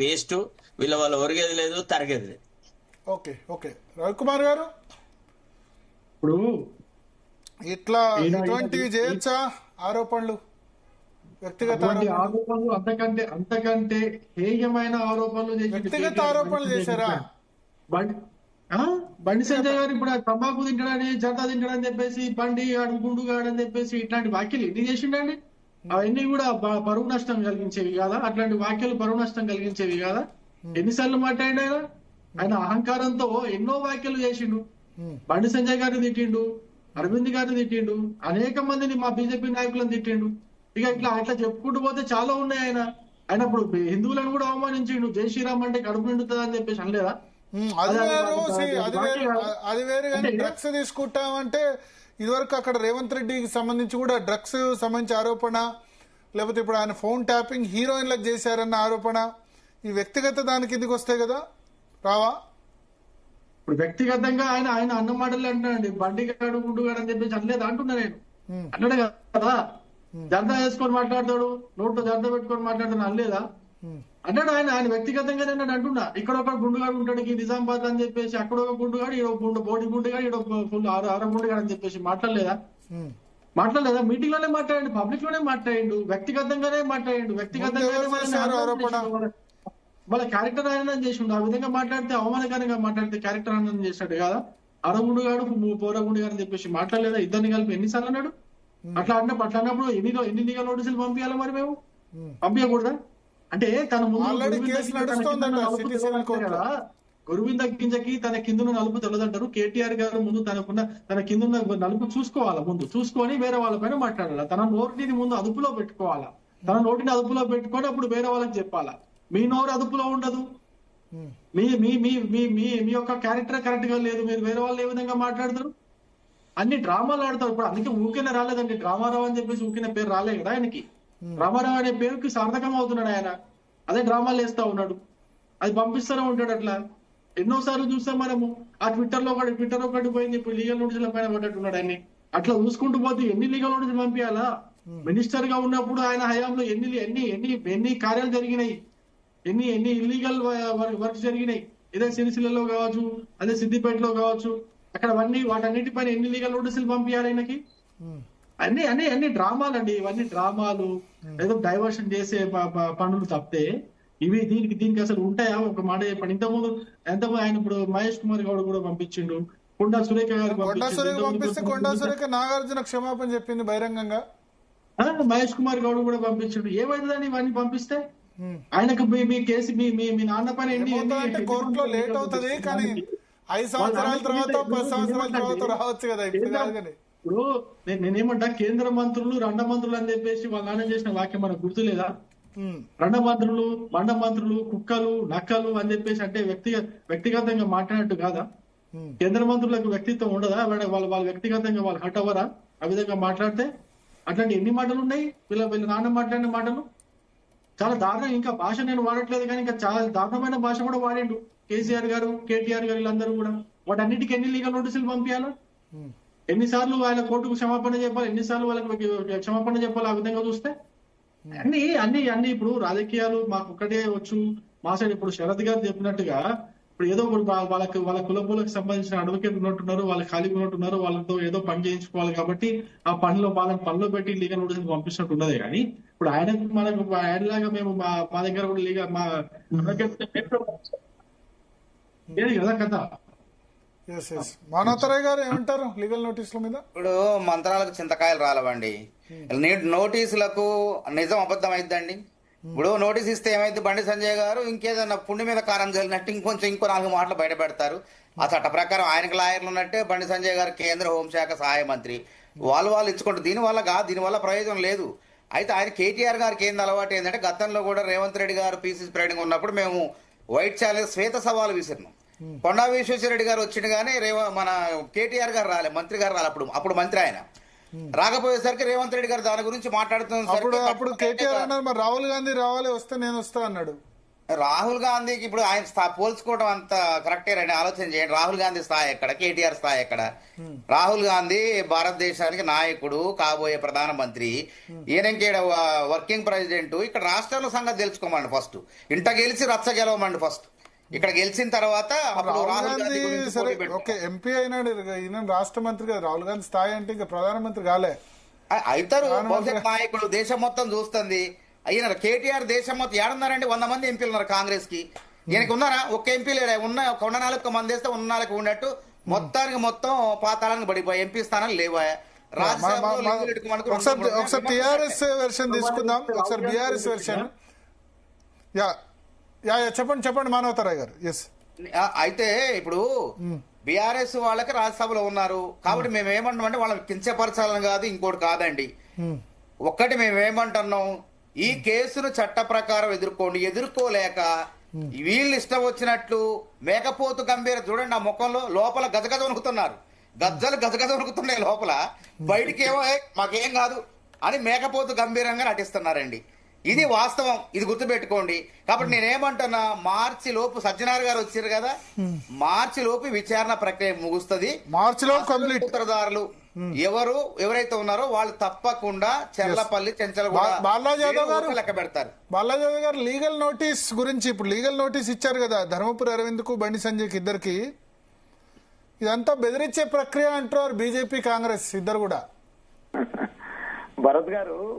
Waste. వీళ్ళ వాళ్ళు ఒరిగేది లేదు, తరిగేది లేదు. ఓకే ఓకే రవికుమార్ గారు, ఇప్పుడు ఇట్లా ఇటువంటివి చేయొచ్చా ఆరోపణలు? వ్యక్తిగత అటువంటి ఆరోపణలు, ఆరోపణలు అంతకంటే హేయమైన ఆరోపణలు వ్యక్తిగత ఆరోపణలు చేశారా? బండి సంజయ్ గారు ఇప్పుడు తంబాకు తింటాడని, జర్దా తింటాడని చెప్పేసి, బండి ఆడు గుండుగాడని చెప్పేసి ఇట్లాంటి వ్యాఖ్యలు ఎన్ని చేసిండండి? అవన్నీ కూడా పరువు నష్టం కలిగించేవి కాదా? అట్లాంటి వ్యాఖ్యలు పరువు నష్టం కలిగించేవి కాదా? ఎన్నిసార్లు మాట్లాడినా ఆయన అహంకారంతో ఎన్నో వ్యాఖ్యలు చేసిండు. బండి సంజయ్ గారిని తిట్టిండు, అరవింద్ గారిని తిట్టిండు, అనేక మందిని మా బీజేపీ నాయకులను తిట్టిండు. ఇక అట్లా చెప్పుకుంటూ పోతే చాలా ఉన్నాయి. ఆయన ఇప్పుడు హిందువులను కూడా అవమానించిండు. జై శ్రీరామ్ అంటే కడుపు నిండుతుంది అని చెప్పేసి అనలేదా? అది వేరు కానీ డ్రగ్స్ తీసుకుంటామంటే ఇదివరకు అక్కడ రేవంత్ రెడ్డికి సంబంధించి కూడా డ్రగ్స్ సంబంధించి ఆరోపణ, లేకపోతే ఇప్పుడు ఆయన ఫోన్ ట్యాపింగ్ హీరోయిన్లకు చేశారన్న ఆరోపణ, ఈ వ్యక్తిగత దానికి కిందికి వస్తాయి కదా, రావా? ఇప్పుడు వ్యక్తిగతంగా ఆయన అన్న మాటలు అంటున్నాడండి. బండి గాడు గుండుగాడు అని చెప్పేసి అనలేదు అంటున్నా నేను. అన్నాడు కదా, జర్దా వేసుకొని మాట్లాడతాడు, నోట్లో జర్దా పెట్టుకొని మాట్లాడతాడు అనలేదా? అన్నాడు ఆయన వ్యక్తిగతంగానే అన్నాడు అంటున్నా. ఇక్కడ ఒక గుండుగాడు ఉంటాడు ఈ నిజామాబాద్ అని చెప్పేసి, అక్కడ ఒక గుండుగాడు, ఈడో బోడి గుండుగాడు, ఈడో ఫుల్ ఆర గుండుగాడు అని చెప్పేసి మాట్లాడలేదా? మీటింగ్ లోనే మాట్లాడండి, పబ్లిక్ లోనే మాట్లాడిండు, వ్యక్తిగతంగానే మాట్లాడిండు. వ్యక్తిగతంగానే వాళ్ళ క్యారెక్టర్ ఆయన చేసిండు. ఆ విధంగా మాట్లాడితే, అవమానకరంగా మాట్లాడితే క్యారెక్టర్ ఆనందం చేశాడు కదా. అరగుండుగాడు పోరగుండుగాడు అని చెప్పేసి మాట్లాడలేదా? ఇద్దరిని కలిపి ఎన్నిసార్లు అన్నాడు? అన్నప్పుడు ఎన్ని లీగల్ నోటీసులు పంపించాలి మరి మేము? పంపించకూడదా? అంటే తన ముందు గురువింద గింజకి తన కింద నలుపు తెల్లదంటారు. కేటీఆర్ గారు ముందు తన కింద నలుపు చూసుకోవాలా, ముందు చూసుకొని వేరే వాళ్ళ పైన మాట్లాడాలా. తన నోటిని ముందు అదుపులో పెట్టుకోవాలా. తన నోటిని అదుపులో పెట్టుకొని అప్పుడు వేరే వాళ్ళకి చెప్పాలా. మీ నోరు అదుపులో ఉండదు, మీ మీ మీ మీ మీ యొక్క క్యారెక్టర్ కరెక్ట్ గా లేదు, మీరు వేరే వాళ్ళు ఏ విధంగా మాట్లాడతారు? అన్ని డ్రామాలు ఆడతారు. ఇప్పుడు అందుకే ఊరికే రాలేదండి డ్రామారావు అని చెప్పేసి, ఊరికే పేరు రాలే కదా ఆయనకి. రామారావు అనే పేరుకి సార్థకం అవుతున్నాడు ఆయన. అదే డ్రామాలు వేస్తా ఉన్నాడు, అది పంపిస్తూనే ఉంటాడు. అట్లా ఎన్నోసార్లు చూస్తాం మనము. ఆ ట్విట్టర్ ఒకటి పోయింది, ఇప్పుడు లీగల్ నోటీసుల పైన పడ్డట్టున్నాడు ఆయన్ని. అట్లా చూసుకుంటూ పోతే ఎన్ని లీగల్ నోటీసులు పంపించాలా? మినిస్టర్ గా ఉన్నప్పుడు ఆయన హయాంలో ఎన్ని కార్యాలు జరిగినాయి, ఎన్ని ఇల్లీగల్ వర్క్స్ జరిగినాయి. ఇదే సిరిసిల్లలో కావచ్చు, అదే సిద్దిపేటలో కావచ్చు, అక్కడ వాటన్నిటిపైన ఎన్ని లీగల్ నోటీసులు పంపించాలి ఆయనకి? అన్ని డ్రామాలండి, ఇవన్నీ డ్రామాలు, ఏదో డైవర్షన్ చేసే పనులు తప్పితే దీనికి అసలు ఉంటాయా? ఒక మాట చెప్పండి. ఎంతమంది ఆయన ఇప్పుడు మహేష్ కుమార్ గౌడ్ కూడా పంపించిండు, కొండా సురేఖ గారు పంపిస్తే కొండా సురేఖ నాగార్జున క్షమాపణ చెప్పింది బహిరంగంగా. మహేష్ కుమార్ గౌడ్ కూడా పంపించిండు. ఏమైందని ఇవన్నీ పంపిస్తే? ఆయనకు మీ కేసు మీ నాన్న పైన కోర్టులో లేట్ అవుతుంది, కానీ 5 సంవత్సరాల తర్వాత 10 సంవత్సరాల తర్వాత రావచ్చు కదా. ఇప్పుడు నేనేమంటా, కేంద్ర మంత్రులు రండ మంత్రులు అని చెప్పేసి వాళ్ళ నాన్న చేసిన వాక్యం మనకు గుర్తులేదా? రండ మంత్రులు, మండ మంత్రులు, కుక్కలు, నక్కలు అని చెప్పేసి అంటే వ్యక్తిగతంగా మాట్లాడినట్టు కాదా? కేంద్ర మంత్రులకు వ్యక్తిత్వం ఉండదా? వాళ్ళ వ్యక్తిగతంగా వాళ్ళు హట్ అవ్వరా ఆ విధంగా మాట్లాడితే? అట్లాంటి ఎన్ని మాటలు ఉన్నాయి వీళ్ళ నాన్న మాట్లాడిన మాటలు. చాలా దారుణం. ఇంకా భాష నేను వాడట్లేదు కానీ ఇంకా చాలా దారుణమైన భాష కూడా వాడిండు కేసీఆర్ గారు, కేటీఆర్ గారు, వీళ్ళందరూ కూడా. వాటన్నిటికీ ఎన్ని లీగల్ నోటీసులు పంపించాలా? ఎన్నిసార్లు ఆయన కోర్టుకు క్షమాపణ చెప్పాలి, ఎన్నిసార్లు వాళ్ళకి క్షమాపణ చెప్పాలి? ఆ విధంగా చూస్తే అన్ని ఇప్పుడు రాజకీయాలు మాకు ఒక్కటే వచ్చు. మా సైడ్ ఇప్పుడు శరత్ గారు చెప్పినట్టుగా ఇప్పుడు ఏదో వాళ్ళ కులపులకు సంబంధించిన అడ్వకేట్ ఉన్నట్టున్నారు, వాళ్ళు ఖాళీగా ఉన్నట్టున్నారు, వాళ్ళతో ఏదో పని చేయించుకోవాలి కాబట్టి ఆ వాళ్ళని పనిలో పెట్టి లీగల్ నోటీసులు పంపించినట్టు ఉన్నదే. కానీ ఇప్పుడు మనకు ఆయనలాగా మేము మా దగ్గర కూడా లీగల్ మా ఏది కదా కథ. మానవతరాయ్ గారు ఏమంటారు లీగల్ నోటీసుల మీద? ఇప్పుడు మంత్రాలకు చింతకాయలు రాలవండి. నోటీసులకు నిజం అబద్ధం అయిద్దండి. ఇప్పుడు నోటీస్ ఇస్తే ఏమైంది? బండి సంజయ్ గారు ఇంకేదన్నా పుండి మీద కారం చల్లినట్టు ఇంకో 4 మాటలు బయట పెడతారు. ఆ చట్ట ప్రకారం ఆయనకు లాయర్లు ఉన్నట్టే బండి సంజయ్ గారు కేంద్ర హోంశాఖ సహాయ మంత్రి, వాళ్ళు ఇచ్చుకుంటారు. దీనివల్ల ప్రయోజనం లేదు. అయితే ఆయన కేటీఆర్ గారికి ఏంది అలవాటు ఏంటంటే, గతంలో కూడా రేవంత్ రెడ్డి గారు పీసీసీ ప్రెసిడెంట్ ఉన్నప్పుడు మేము వైట్ ఛాలెంజ్ శ్వేత సవాలు విసిరినాం. కొండా విశ్వేశ్వరరెడ్డి గారు వచ్చిండు కానీ మన కేటీఆర్ గారు రాలే, మంత్రి గారు రాలే. అప్పుడు మంత్రి ఆయన రాకపోయేసరికి రేవంత్ రెడ్డి గారు దాని గురించి మాట్లాడుతున్నారు. అప్పుడు కేటీఆర్ అన్నారు, మరి రాహుల్ గాంధీ రావాలి, వస్తే నేను వస్తా అన్నాడు. రాహుల్ గాంధీకి ఇప్పుడు ఆయన పోల్చుకోవడం అంత కరెక్టే రండి. ఆలోచన చేయండి. రాహుల్ గాంధీ స్థాయి ఎక్కడ, కేటీఆర్ స్థాయి ఎక్కడ? రాహుల్ గాంధీ భారతదేశానికి నాయకుడు, కాబోయే ప్రధానమంత్రి. ఈయనకేడ వర్కింగ్ ప్రెసిడెంట్. ఇక్కడ రాష్ట్రంలో సంగతి తెలుసుకోమండి ఫస్ట్. ఇంట గెలిచి రచ్చ గెలవమండి ఫస్ట్. ఇక్కడ గెలిచిన తర్వాత అప్పుడు రాహుల్ గాంధీ గురించి సరే పోటీ పెట్టుకో. ఓకే, ఎంపీ అయినాడు, ఈయన రాష్ట్ర మంత్రి కదా. రాహుల్ గాంధీ స్థాయి అంటే ఇంకా ప్రధానమంత్రి కాలే. అవుతారు భవిష్యత్ నాయకుడు. దేశం మొత్తం చూస్తుంది. అయిన కేటీఆర్ దేశం మొత్తం ఏడున్నారండి? 100 మంది ఎంపీలు ఉన్నారు కాంగ్రెస్ కి. ఈయనకి ఉన్నారా? ఒక్క ఎంపీ లేడా? ఉన్న 104 మంది వేస్తే 104 ఉన్నట్టు మొత్తానికి మొత్తం పాతాళానికి పడిపోయి ఎంపీ స్థానాలు లేవా? ఒకసారి టిఆర్ఎస్ వెర్షన్ తీసుకుందాం, ఒకసారి బిఆర్ఎస్ వెర్షన్. యా యా చెప్పండి మానవతరాయ్ గారు. ఎస్, అయితే ఇప్పుడు బీఆర్ఎస్ వాళ్ళకి రాజ్యసభలో ఉన్నారు కాబట్టి మేము ఏమంటామంటే వాళ్ళని కించపరచాలని కాదు, ఇంకోటి కాదండి. ఒక్కటి మేము ఏమంటున్నాం, ఈ కేసును చట్ట ప్రకారం ఎదుర్కోలేక వీళ్ళు ఇష్టం వచ్చినట్లు మేకపోతు గంభీర చూడండి ఆ ముఖంలో లోపల గజగజ వణుకుతున్నారు. గజగజ వణుకుతున్నాయి లోపల, బయటికి ఏమో మాకేం కాదు అని మేకపోతు గంభీరంగా నటిస్తున్నారండి. ఇది వాస్తవం, ఇది గుర్తుపెట్టుకోండి. కాబట్టి నేనేమంటున్నా, మార్చి లోపు సజ్జనార్ గారు వచ్చారు కదా, మార్చి లోపు విచారణ ప్రక్రియ ముగుస్తుంది. మార్చిలో కంప్లీట్. సూత్రధారులు ఎవరైతే ఉన్నారో వాళ్ళు తప్పకుండా చెర్లపల్లి చెంచలగూడ బాలాజీ యాదవ్ గారు లెక్క పెడతారు. బాలాజీ యాదవ్ గారు లీగల్ నోటీస్ గురించి, ఇప్పుడు లీగల్ నోటీస్ ఇచ్చారు కదా ధర్మపురి అరవింద్ కు బండి సంజయ్ కి ఇద్దరికి. ఇదంతా బెదిరించే ప్రక్రియ అంటారు బీజేపీ కాంగ్రెస్ ఇద్దరు కూడా. భరత్ గారు